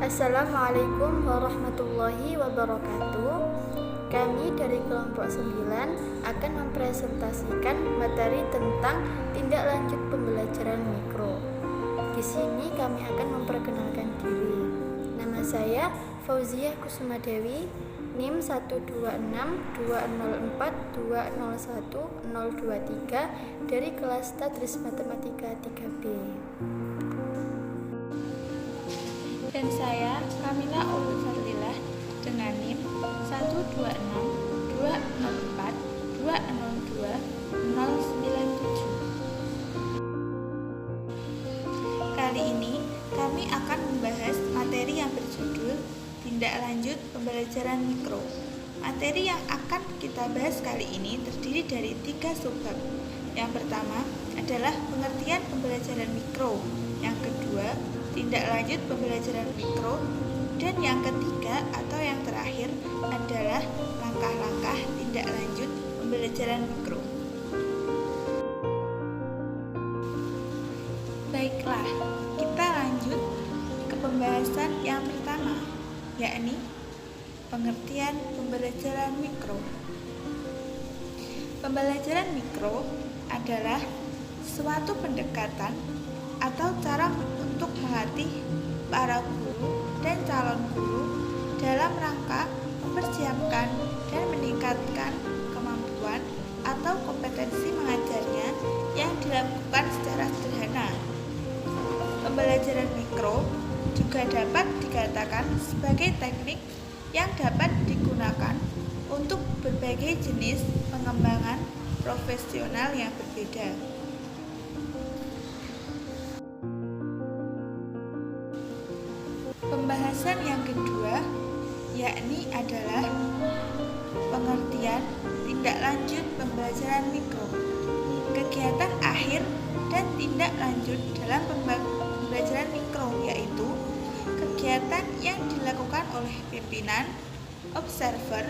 Assalamualaikum warahmatullahi wabarakatuh. Kami dari kelompok 9 akan mempresentasikan materi tentang tindak lanjut pembelajaran mikro. Di sini kami akan memperkenalkan diri. Nama saya Fauziah Kusuma Dewi, NIM 1262042010023 dari kelas Tadris Matematika 3B. Dan saya Kamila Ulul Fadlilah dengan NIM 1262042042097. Kali ini kami akan membahas materi yang berjudul Tindak Lanjut Pembelajaran Mikro. Materi yang akan kita bahas kali ini terdiri dari 3 subbab. Yang pertama adalah pengertian pembelajaran mikro. Yang kedua, tindak lanjut pembelajaran mikro, dan yang ketiga atau yang terakhir adalah langkah-langkah tindak lanjut pembelajaran mikro. Baiklah, kita lanjut ke pembahasan yang pertama, yakni pengertian pembelajaran mikro. Pembelajaran mikro adalah suatu pendekatan atau cara untuk melatih para guru dan calon guru dalam rangka mempersiapkan dan meningkatkan kemampuan atau kompetensi mengajarnya yang dilakukan secara sederhana. Pembelajaran mikro juga dapat dikatakan sebagai teknik yang dapat digunakan untuk berbagai jenis pengembangan profesional yang berbeda. Pembahasan yang kedua yakni adalah pengertian tindak lanjut pembelajaran mikro. Kegiatan akhir dan tindak lanjut dalam pembelajaran mikro yaitu kegiatan yang dilakukan oleh pimpinan, observer,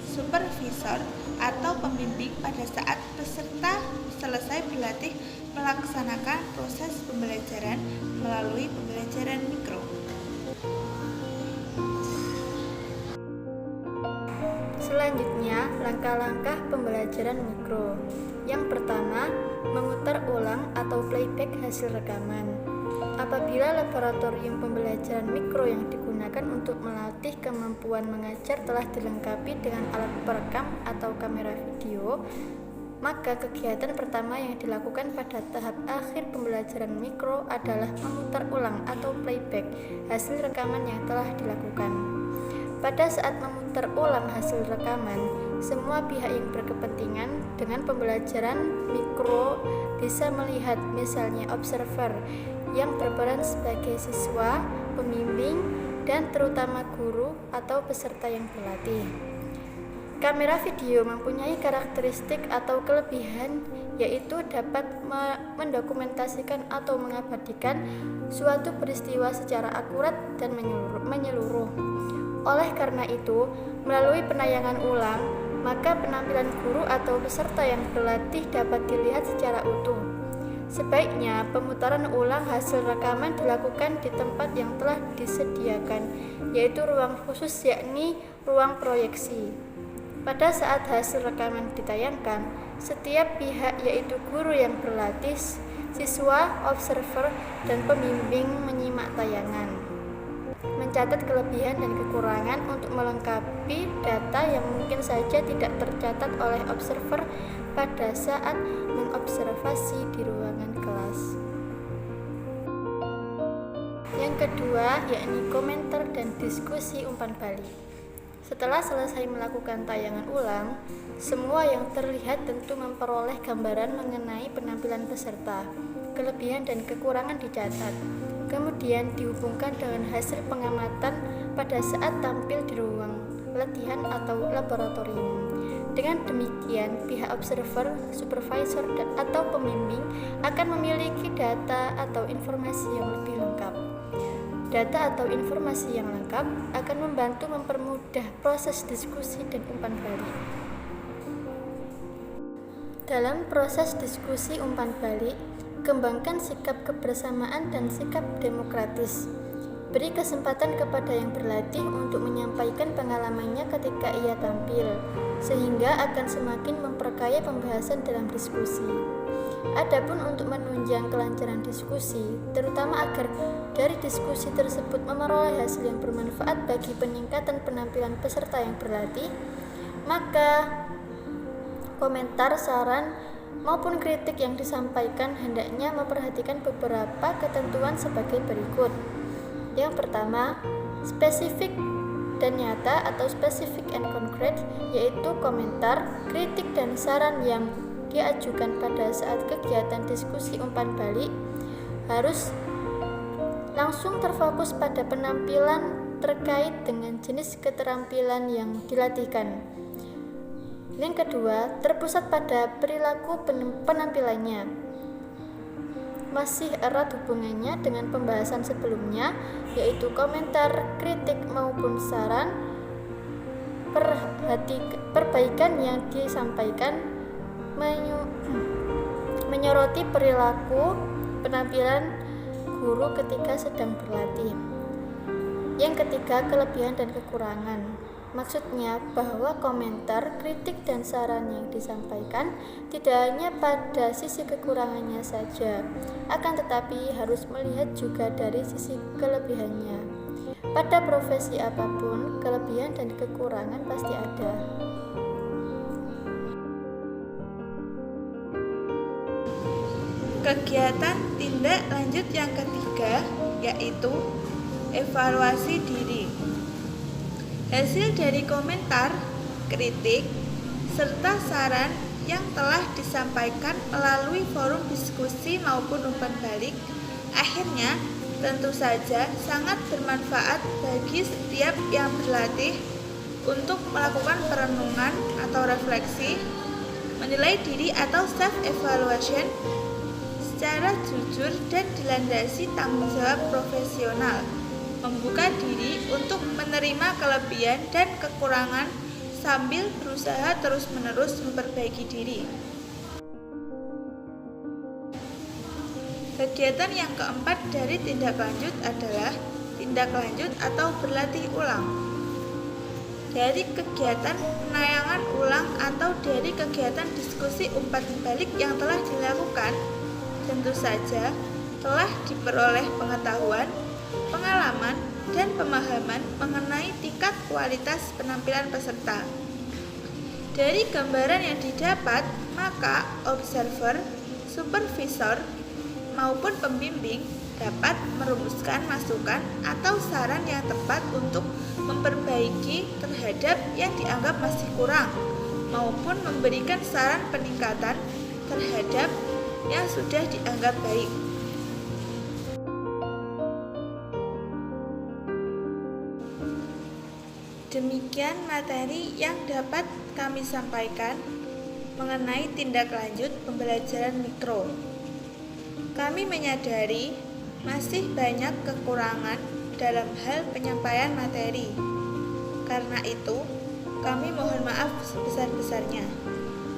supervisor, atau pembimbing pada saat peserta selesai berlatih melaksanakan proses pembelajaran melalui pembelajaran mikro. Selanjutnya, langkah-langkah pembelajaran mikro. Yang pertama, memutar ulang atau playback hasil rekaman. Apabila laboratorium pembelajaran mikro yang digunakan untuk melatih kemampuan mengajar telah dilengkapi dengan alat perekam atau kamera video, maka kegiatan pertama yang dilakukan pada tahap akhir pembelajaran mikro adalah memutar ulang atau playback hasil rekaman yang telah dilakukan. Pada saat memutar ulang hasil rekaman, semua pihak yang berkepentingan dengan pembelajaran mikro bisa melihat, misalnya observer yang berperan sebagai siswa, pembimbing, dan terutama guru atau peserta yang berlatih. Kamera video mempunyai karakteristik atau kelebihan, yaitu dapat mendokumentasikan atau mengabadikan suatu peristiwa secara akurat dan menyeluruh. Oleh karena itu, melalui penayangan ulang, maka penampilan guru atau peserta yang berlatih dapat dilihat secara utuh. Sebaiknya, pemutaran ulang hasil rekaman dilakukan di tempat yang telah disediakan, yaitu ruang khusus yakni ruang proyeksi. Pada saat hasil rekaman ditayangkan, setiap pihak yaitu guru yang berlatih, siswa, observer, dan pembimbing menyimak tayangan, mencatat kelebihan dan kekurangan untuk melengkapi data yang mungkin saja tidak tercatat oleh observer pada saat mengobservasi di ruangan kelas. Yang kedua, yakni komentar dan diskusi umpan balik. Setelah selesai melakukan tayangan ulang, semua yang terlihat tentu memperoleh gambaran mengenai penampilan peserta. Kelebihan dan kekurangan dicatat, kemudian dihubungkan dengan hasil pengamatan pada saat tampil di ruang latihan atau laboratorium. Dengan demikian, pihak observer, supervisor, atau pembimbing akan memiliki data atau informasi yang lebih lengkap. Data atau informasi yang lengkap akan membantu mempermudah proses diskusi dan umpan balik. Dalam proses diskusi umpan balik, kembangkan sikap kebersamaan dan sikap demokratis. Beri kesempatan kepada yang berlatih untuk menyampaikan pengalamannya ketika ia tampil, sehingga akan semakin memperkaya pembahasan dalam diskusi. Adapun untuk menunjang kelancaran diskusi, terutama agar dari diskusi tersebut memperoleh hasil yang bermanfaat bagi peningkatan penampilan peserta yang berlatih, maka komentar, saran, maupun kritik yang disampaikan hendaknya memperhatikan beberapa ketentuan sebagai berikut. Yang pertama, spesifik dan nyata atau specific and concrete, yaitu komentar, kritik, dan saran yang diajukan pada saat kegiatan diskusi umpan balik harus langsung terfokus pada penampilan terkait dengan jenis keterampilan yang dilatihkan. Yang kedua, terpusat pada perilaku penampilannya. Masih erat hubungannya dengan pembahasan sebelumnya, yaitu komentar, kritik, maupun saran. Perbaikan yang disampaikan menyoroti perilaku penampilan guru ketika sedang berlatih. Yang ketiga, kelebihan dan kekurangan. Maksudnya bahwa komentar, kritik, dan saran yang disampaikan tidak hanya pada sisi kekurangannya saja, akan tetapi harus melihat juga dari sisi kelebihannya. Pada profesi apapun, kelebihan dan kekurangan pasti ada. Kegiatan tindak lanjut yang ketiga yaitu evaluasi diri. Hasil dari komentar, kritik, serta saran yang telah disampaikan melalui forum diskusi maupun umpan balik akhirnya tentu saja sangat bermanfaat bagi setiap yang berlatih untuk melakukan perenungan atau refleksi, menilai diri atau self-evaluation secara jujur dan dilandasi tanggung jawab profesional, membuka diri untuk menerima kelebihan dan kekurangan sambil berusaha terus-menerus memperbaiki diri. Kegiatan yang keempat dari tindak lanjut adalah tindak lanjut atau berlatih ulang. Dari kegiatan penayangan ulang atau dari kegiatan diskusi umpan balik yang telah dilakukan, tentu saja telah diperoleh pengetahuan, pengalaman, dan pemahaman mengenai tingkat kualitas penampilan peserta. Dari gambaran yang didapat, maka observer, supervisor, maupun pembimbing dapat merumuskan masukan atau saran yang tepat untuk memperbaiki terhadap yang dianggap masih kurang, maupun memberikan saran peningkatan terhadap yang sudah dianggap baik. Demikian materi yang dapat kami sampaikan mengenai tindak lanjut pembelajaran mikro. Kami menyadari masih banyak kekurangan dalam hal penyampaian materi. Karena itu, kami mohon maaf sebesar-besarnya.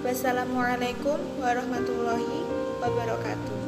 Wassalamualaikum warahmatullahi wabarakatuh.